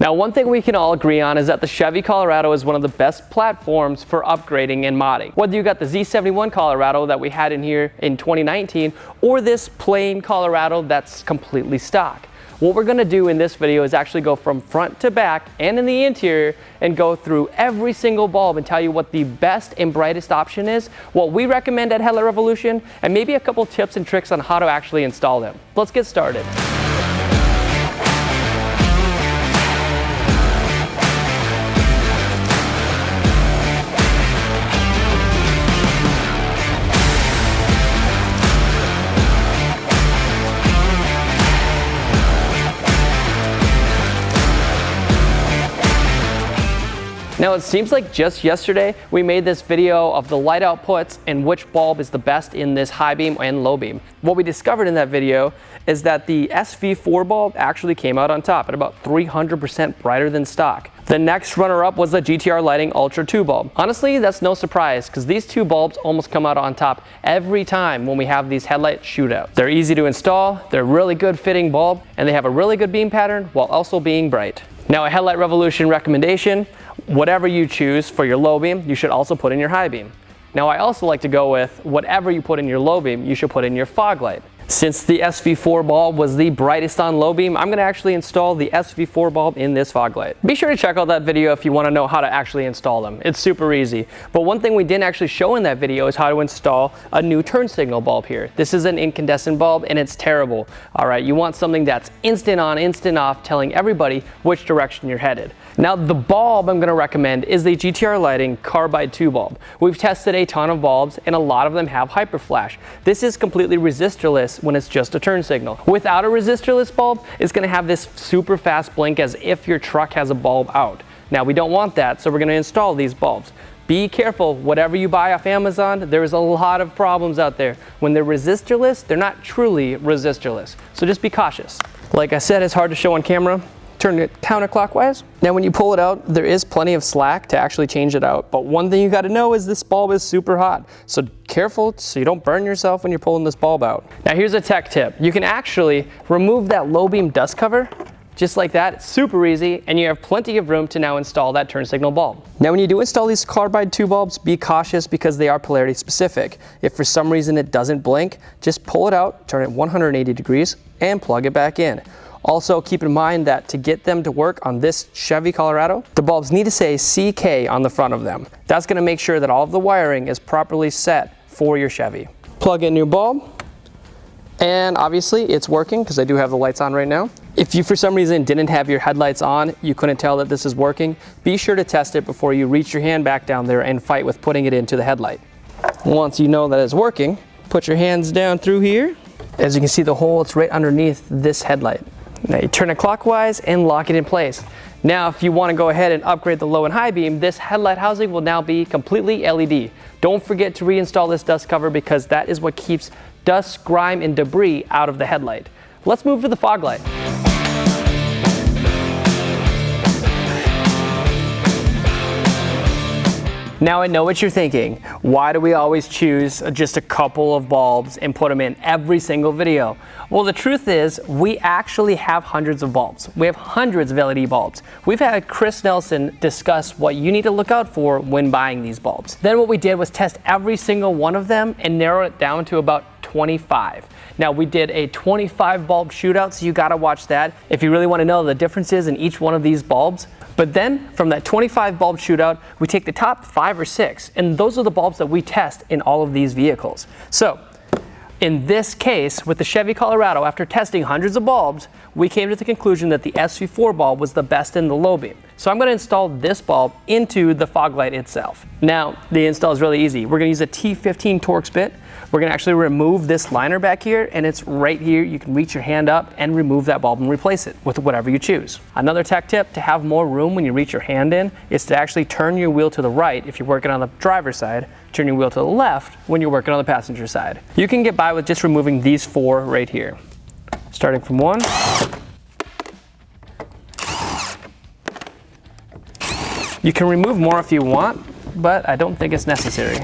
Now, one thing we can all agree on is that the Chevy Colorado is one of the best platforms for upgrading and modding. Whether you got the Z71 Colorado that we had in here in 2019 or this plain Colorado that's completely stock. What we're gonna do in this video is actually go from front to back and in the interior and go through every single bulb and tell you what the best and brightest option is, what we recommend at Headlight Revolution, and maybe a couple tips and tricks on how to actually install them. Let's get started. Now it seems like just yesterday we made this video of the light outputs and which bulb is the best in this high beam and low beam. What we discovered in that video is that the SV4 bulb actually came out on top at about 300% brighter than stock. The next runner-up was the GTR Lighting Ultra 2 bulb. Honestly, that's no surprise because these two bulbs almost come out on top every time when we have these headlight shootouts. They're easy to install, they're really good fitting bulb, and they have a really good beam pattern while also being bright. Now a Headlight Revolution recommendation, whatever you choose for your low beam, you should also put in your high beam. Now I also like to go with whatever you put in your low beam, you should put in your fog light. Since the SV4 bulb was the brightest on low beam, I'm gonna actually install the SV4 bulb in this fog light. Be sure to check out that video if you wanna know how to actually install them. It's super easy. But one thing we didn't actually show in that video is how to install a new turn signal bulb here. This is an incandescent bulb and it's terrible. All right, you want something that's instant on, instant off, telling everybody which direction you're headed. Now the bulb I'm gonna recommend is the GTR Lighting Carbide 2 bulb. We've tested a ton of bulbs and a lot of them have hyperflash. This is completely resistorless when it's just a turn signal. Without a resistorless bulb, it's gonna have this super fast blink as if your truck has a bulb out. Now we don't want that, so we're gonna install these bulbs. Be careful, whatever you buy off Amazon, there's a lot of problems out there. When they're resistorless, they're not truly resistorless. So just be cautious. Like I said, it's hard to show on camera. Turn it counterclockwise. Now when you pull it out, there is plenty of slack to actually change it out. But one thing you gotta know is this bulb is super hot. So careful so you don't burn yourself when you're pulling this bulb out. Now here's a tech tip. You can actually remove that low beam dust cover just like that. It's super easy and you have plenty of room to now install that turn signal bulb. Now when you do install these Carbide 2 bulbs, be cautious because they are polarity specific. If for some reason it doesn't blink, just pull it out, turn it 180 degrees and plug it back in. Also, keep in mind that to get them to work on this Chevy Colorado, the bulbs need to say CK on the front of them. That's gonna make sure that all of the wiring is properly set for your Chevy. Plug in your bulb, and obviously it's working because I do have the lights on right now. If you for some reason didn't have your headlights on, you couldn't tell that this is working, be sure to test it before you reach your hand back down there and fight with putting it into the headlight. Once you know that it's working, put your hands down through here. As you can see, the hole, it's right underneath this headlight. Now you turn it clockwise and lock it in place. Now if you want to go ahead and upgrade the low and high beam, this headlight housing will now be completely LED. Don't forget to reinstall this dust cover because that is what keeps dust, grime, and debris out of the headlight. Let's move to the fog light. Now I know what you're thinking. Why do we always choose just a couple of bulbs and put them in every single video? Well, the truth is we actually have hundreds of bulbs. We have hundreds of LED bulbs. We've had Chris Nelson discuss what you need to look out for when buying these bulbs. Then what we did was test every single one of them and narrow it down to about 25. Now we did a 25 bulb shootout, so you gotta watch that if you really wanna know the differences in each one of these bulbs. But then from that 25 bulb shootout, we take the top 5 or 6, and those are the bulbs that we test in all of these vehicles. So in this case, with the Chevy Colorado, after testing hundreds of bulbs, we came to the conclusion that the SV4 bulb was the best in the low beam. So I'm gonna install this bulb into the fog light itself. Now, the install is really easy. We're gonna use a T15 Torx bit. We're gonna actually remove this liner back here, and it's right here. You can reach your hand up and remove that bulb and replace it with whatever you choose. Another tech tip to have more room when you reach your hand in is to actually turn your wheel to the right if you're working on the driver's side, turn your wheel to the left when you're working on the passenger side. You can get by with just removing these 4 right here. Starting from 1. You can remove more if you want, but I don't think it's necessary.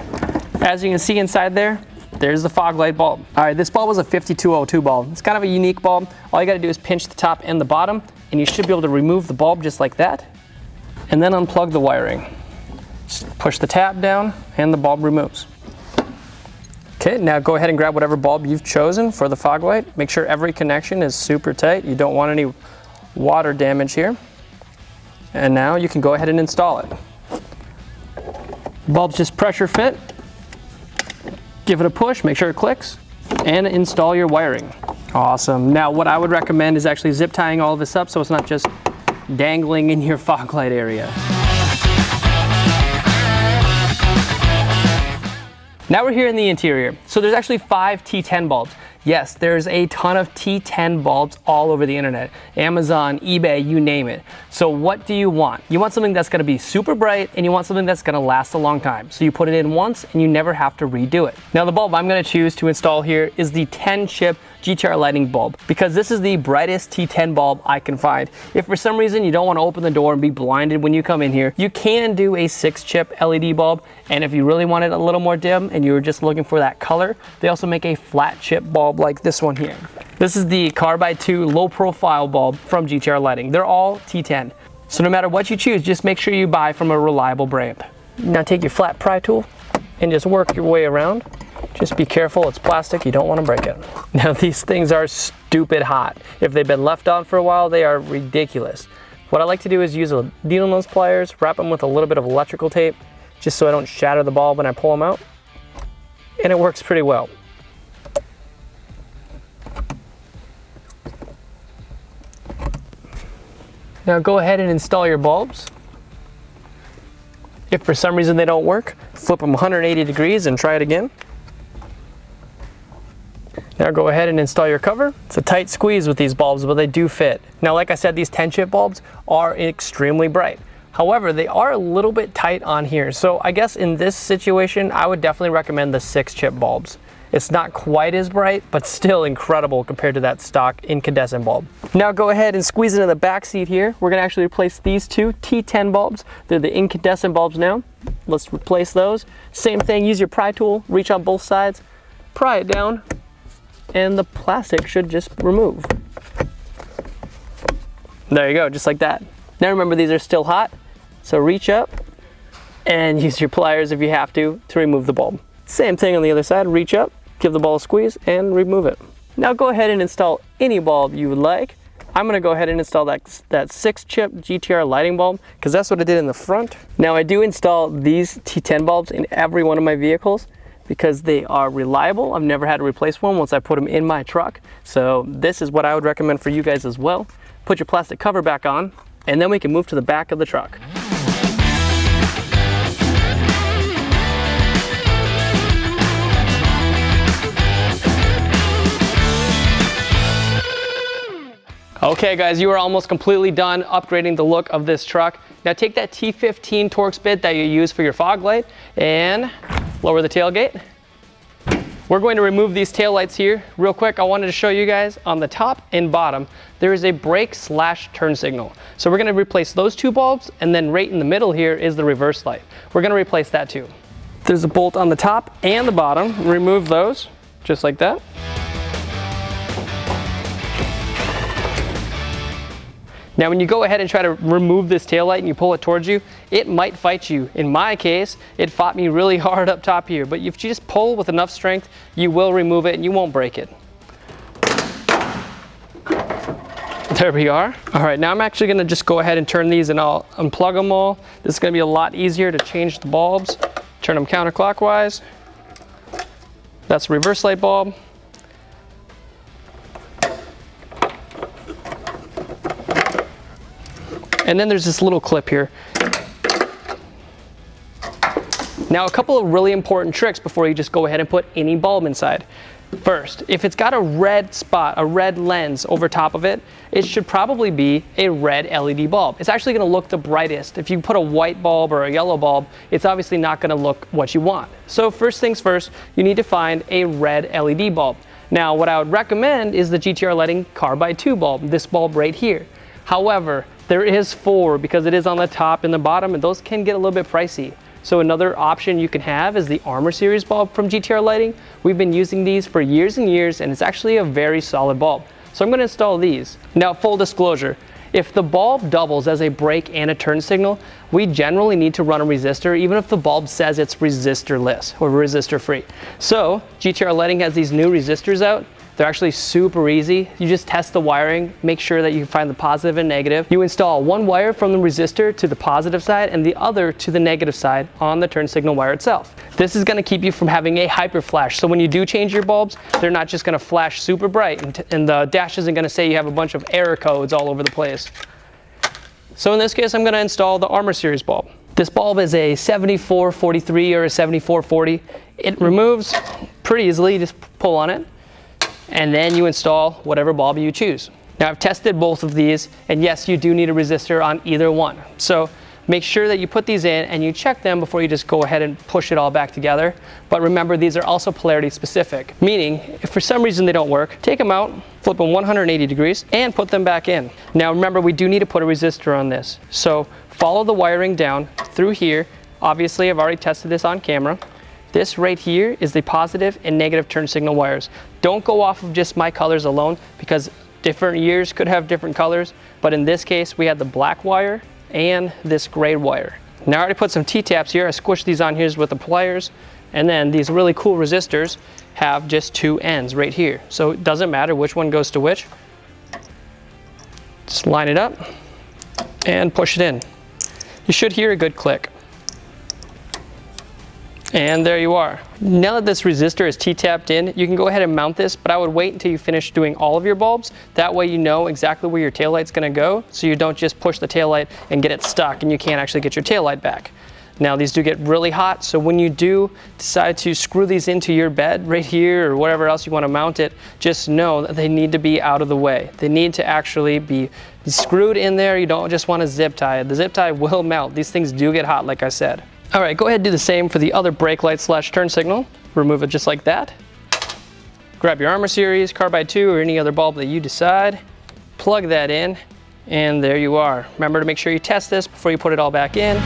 As you can see inside there, there's the fog light bulb. All right, this bulb was a 5202 bulb. It's kind of a unique bulb. All you gotta do is pinch the top and the bottom, and you should be able to remove the bulb just like that, and then unplug the wiring. Just push the tab down and the bulb removes. Okay, now go ahead and grab whatever bulb you've chosen for the fog light. Make sure every connection is super tight. You don't want any water damage here. And now you can go ahead and install it. Bulb's just pressure fit. Give it a push, make sure it clicks, and install your wiring. Awesome. Now what I would recommend is actually zip tying all of this up so it's not just dangling in your fog light area. Now we're here in the interior. So there's actually 5 T10 bulbs. Yes, there's a ton of T10 bulbs all over the internet. Amazon, eBay, you name it. So what do you want? You want something that's gonna be super bright, and you want something that's gonna last a long time. So you put it in once and you never have to redo it. Now the bulb I'm gonna choose to install here is the 10-chip GTR lighting bulb, because this is the brightest T10 bulb I can find. If for some reason you don't want to open the door and be blinded when you come in here, you can do a 6-chip LED bulb, and if you really want it a little more dim and you were just looking for that color, they also make a flat chip bulb like this one here. This is the Carbide 2 low profile bulb from GTR Lighting. They're all T10. So no matter what you choose, just make sure you buy from a reliable brand. Now take your flat pry tool and just work your way around. Just be careful, it's plastic, you don't want to break it. Now these things are stupid hot. If they've been left on for a while, they are ridiculous. What I like to do is use a needle nose pliers, wrap them with a little bit of electrical tape, just so I don't shatter the bulb when I pull them out. And it works pretty well. Now go ahead and install your bulbs. If for some reason they don't work, flip them 180 degrees and try it again. Now go ahead and install your cover. It's a tight squeeze with these bulbs, but they do fit. Now, like I said, these 10-chip bulbs are extremely bright. However, they are a little bit tight on here. So I guess in this situation, I would definitely recommend the 6-chip bulbs. It's not quite as bright, but still incredible compared to that stock incandescent bulb. Now go ahead and squeeze into the back seat here. We're gonna actually replace these 2 T10 bulbs. They're the incandescent bulbs now. Let's replace those. Same thing, use your pry tool, reach on both sides, pry it down, and the plastic should just remove. There you go, just like that. Now remember, these are still hot, so reach up and use your pliers if you have to remove the bulb. Same thing on the other side, reach up, give the bulb a squeeze, and remove it. Now go ahead and install any bulb you would like. I'm gonna go ahead and install that 6-chip GTR lighting bulb, because that's what I did in the front. Now I do install these T10 bulbs in every one of my vehicles, because they are reliable. I've never had to replace one once I put them in my truck. So this is what I would recommend for you guys as well. Put your plastic cover back on, and then we can move to the back of the truck. Okay guys, you are almost completely done upgrading the look of this truck. Now take that T15 Torx bit that you use for your fog light and lower the tailgate. We're going to remove these tail lights here. Real quick, I wanted to show you guys on the top and bottom, there is a brake/turn signal. So we're gonna replace those 2 bulbs, and then right in the middle here is the reverse light. We're gonna replace that too. There's a bolt on the top and the bottom. Remove those, just like that. Now when you go ahead and try to remove this taillight and you pull it towards you, it might fight you. In my case, it fought me really hard up top here, but if you just pull with enough strength, you will remove it and you won't break it. There we are. All right, now I'm actually gonna just go ahead and turn these and I'll unplug them all. This is gonna be a lot easier to change the bulbs. Turn them counterclockwise. That's a reverse light bulb. And then there's this little clip here. Now a couple of really important tricks before you just go ahead and put any bulb inside. First, if it's got a red spot, a red lens over top of it, it should probably be a red LED bulb. It's actually gonna look the brightest. If you put a white bulb or a yellow bulb, it's obviously not gonna look what you want. So first things first, you need to find a red LED bulb. Now what I would recommend is the GTR Lighting Carbide 2 bulb, this bulb right here. However, there is 4 because it is on the top and the bottom, and those can get a little bit pricey. So another option you can have is the Armor Series bulb from GTR Lighting. We've been using these for years and years, and it's actually a very solid bulb. So I'm gonna install these. Now, full disclosure, If the bulb doubles as a brake and a turn signal, we generally need to run a resistor even if the bulb says it's resistorless or resistor free. So GTR Lighting has these new resistors out. They're actually super easy. You just test the wiring, make sure that you find the positive and negative. You install one wire from the resistor to the positive side and the other to the negative side on the turn signal wire itself. This is gonna keep you from having a hyper flash. So when you do change your bulbs, they're not just gonna flash super bright and the dash isn't gonna say you have a bunch of error codes all over the place. So in this case, I'm gonna install the Armor Series bulb. This bulb is a 7443 or a 7440. It removes pretty easily, you just pull on it. And then you install whatever bulb you choose. Now I've tested both of these, and yes, you do need a resistor on either one. So make sure that you put these in and you check them before you just go ahead and push it all back together. But remember, these are also polarity specific, meaning if for some reason they don't work, take them out, flip them 180 degrees, and put them back in. Now remember, we do need to put a resistor on this. So follow the wiring down through here. Obviously, I've already tested this on camera. This right here is the positive and negative turn signal wires. Don't go off of just my colors alone because different years could have different colors, but in this case we had the black wire and this gray wire. Now I already put some T-taps here. I squished these on here with the pliers, and then these really cool resistors have just two ends right here. So it doesn't matter which one goes to which. Just line it up and push it in. You should hear a good click. And there you are. Now that this resistor is T-tapped in, you can go ahead and mount this, but I would wait until you finish doing all of your bulbs. That way you know exactly where your taillight's gonna go, so you don't just push the taillight and get it stuck and you can't actually get your taillight back. Now these do get really hot, so when you do decide to screw these into your bed right here or whatever else you want to mount it, just know that they need to be out of the way. They need to actually be screwed in there. You don't just want to zip tie it. The zip tie will melt. These things do get hot, like I said. All right, go ahead and do the same for the other brake light / turn signal. Remove it just like that. Grab your Armor Series, Carbide 2, or any other bulb that you decide. Plug that in, and there you are. Remember to make sure you test this before you put it all back in.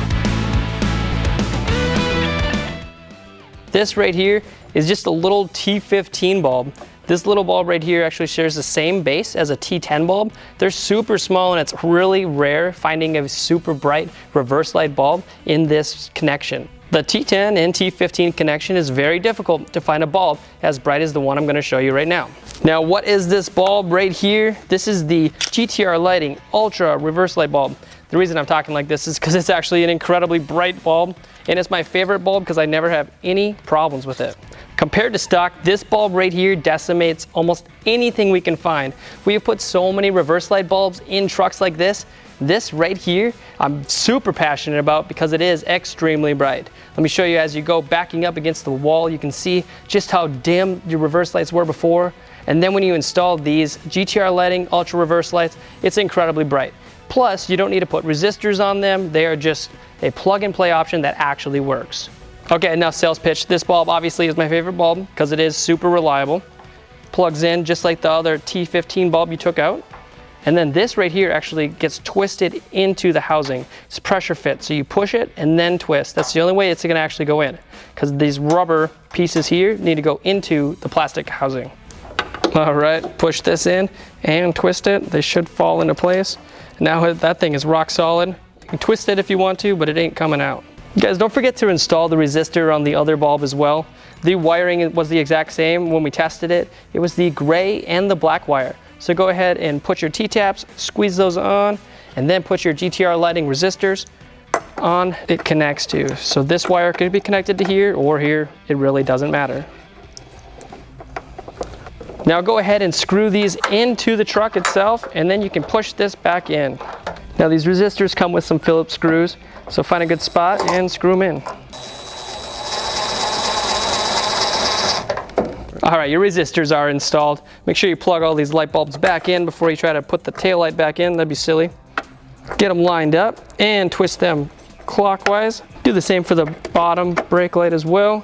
This right here is just a little T15 bulb. This little bulb right here actually shares the same base as a T10 bulb. They're super small, and it's really rare finding a super bright reverse light bulb in this connection. The T10 and T15 connection is very difficult to find a bulb as bright as the one I'm going to show you right now. Now, what is this bulb right here? This is the GTR Lighting Ultra Reverse Light Bulb. The reason I'm talking like this is because it's actually an incredibly bright bulb, and it's my favorite bulb because I never have any problems with it. Compared to stock, this bulb right here decimates almost anything we can find. We have put so many reverse light bulbs in trucks like this. This right here, I'm super passionate about because it is extremely bright. Let me show you as you go backing up against the wall, you can see just how dim your reverse lights were before. And then when you install these GTR Lighting Ultra Reverse Lights, it's incredibly bright. Plus, you don't need to put resistors on them. They are just a plug and play option that actually works. Okay, now sales pitch. This bulb obviously is my favorite bulb because it is super reliable. Plugs in just like the other T15 bulb you took out. And then this right here actually gets twisted into the housing. It's pressure fit, so you push it and then twist. That's the only way it's gonna actually go in, because these rubber pieces here need to go into the plastic housing. All right, push this in and twist it. They should fall into place. Now that thing is rock solid. You can twist it if you want to, but it ain't coming out. You guys, don't forget to install the resistor on the other bulb as well. The wiring was the exact same when we tested it. It was the gray and the black wire. So go ahead and put your T-taps, squeeze those on, and then put your GTR Lighting resistors on. It connects to. So this wire could be connected to here or here. It really doesn't matter. Now go ahead and screw these into the truck itself, and then you can push this back in. Now these resistors come with some Phillips screws, so find a good spot and screw them in. All right, your resistors are installed. Make sure you plug all these light bulbs back in before you try to put the tail light back in. That'd be silly. Get them lined up and twist them clockwise. Do the same for the bottom brake light as well.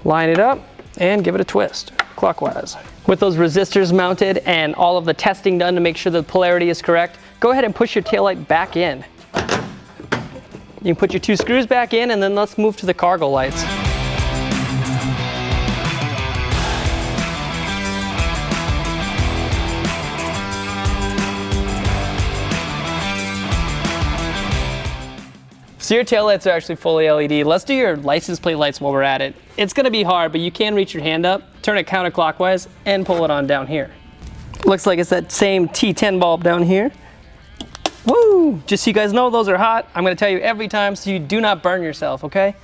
Line it up and give it a twist clockwise. With those resistors mounted and all of the testing done to make sure the polarity is correct, go ahead and push your taillight back in. You can put your two screws back in, and then let's move to the cargo lights. So your taillights are actually fully LED. Let's do your license plate lights while we're at it. It's gonna be hard, but you can reach your hand up, turn it counterclockwise, and pull it on down here. Looks like it's that same T10 bulb down here. Woo! Just so you guys know, those are hot. I'm gonna tell you every time so you do not burn yourself, okay?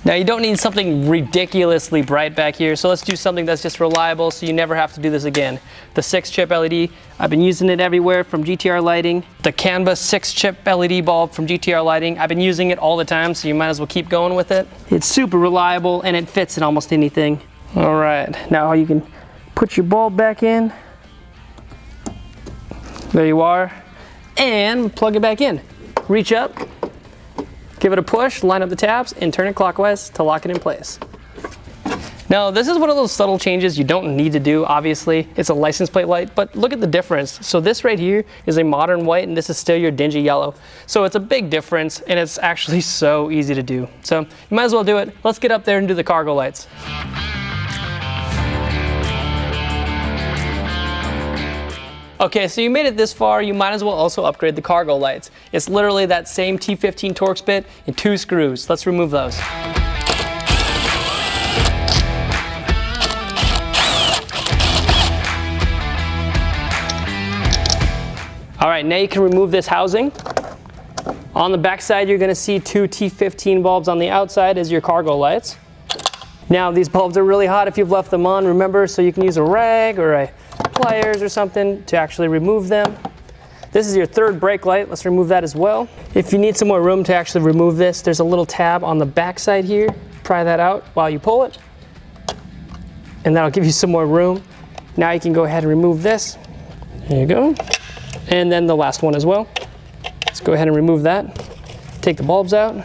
Now you don't need something ridiculously bright back here, so let's do something that's just reliable so you never have to do this again. The 6-chip LED, I've been using it everywhere from GTR Lighting. The Canvas 6-chip LED bulb from GTR Lighting, I've been using it all the time, so you might as well keep going with it. It's super reliable and it fits in almost anything. All right, now you can put your bulb back in. There you are. And plug it back in. Reach up. Give it a push, line up the tabs, and turn it clockwise to lock it in place. Now, this is one of those subtle changes you don't need to do, obviously. It's a license plate light, but look at the difference. So this right here is a modern white, and this is still your dingy yellow. So it's a big difference, and it's actually so easy to do. So you might as well do it. Let's get up there and do the cargo lights. Okay, so you made it this far, you might as well also upgrade the cargo lights. It's literally that same T15 Torx bit and 2 screws. Let's remove those. All right, now you can remove this housing. On the back side, you're gonna see 2 T15 bulbs on the outside as your cargo lights. Now, these bulbs are really hot if you've left them on, remember, so you can use a rag or a pliers or something to actually remove them. This is your 3rd brake light. Let's remove that as well. If you need some more room to actually remove this, there's a little tab on the back side here. Pry that out while you pull it, and that'll give you some more room. Now you can go ahead and remove this. There you go. And then the last one as well. Let's go ahead and remove that. Take the bulbs out.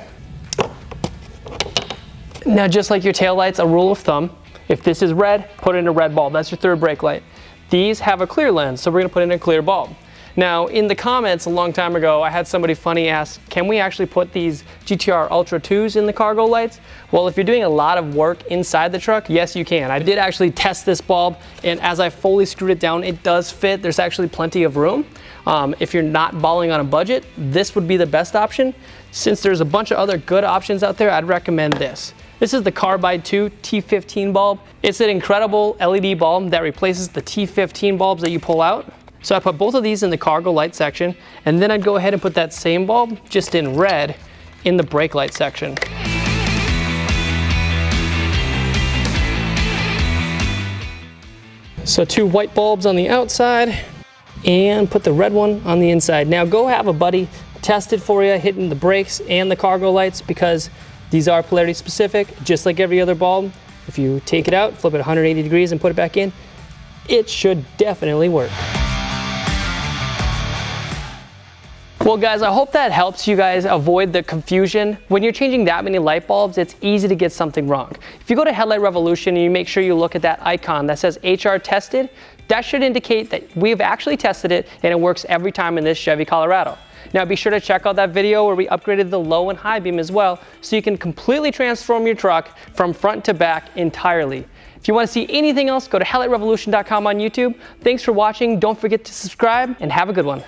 Now, just like your taillights, a rule of thumb, if this is red, put in a red bulb. That's your 3rd brake light. These have a clear lens, so we're gonna put in a clear bulb. Now, in the comments a long time ago, I had somebody funny ask, can we actually put these GTR Ultra 2s in the cargo lights? Well, if you're doing a lot of work inside the truck, yes, you can. I did actually test this bulb, and as I fully screwed it down, it does fit. There's actually plenty of room. If you're not balling on a budget, this would be the best option. Since there's a bunch of other good options out there, I'd recommend this. This is the Carbide 2 T15 bulb. It's an incredible LED bulb that replaces the T15 bulbs that you pull out. So I put both of these in the cargo light section, and then I'd go ahead and put that same bulb, just in red, in the brake light section. So 2 white bulbs on the outside, and put the red one on the inside. Now go have a buddy test it for you, hitting the brakes and the cargo lights, because these are polarity specific, just like every other bulb. If you take it out, flip it 180 degrees and put it back in, it should definitely work. Well guys, I hope that helps you guys avoid the confusion. When you're changing that many light bulbs, it's easy to get something wrong. If you go to Headlight Revolution and you make sure you look at that icon that says HR tested, that should indicate that we've actually tested it and it works every time in this Chevy Colorado. Now be sure to check out that video where we upgraded the low and high beam as well, so you can completely transform your truck from front to back entirely. If you want to see anything else, go to headlightrevolution.com on YouTube. Thanks for watching. Don't forget to subscribe and have a good one.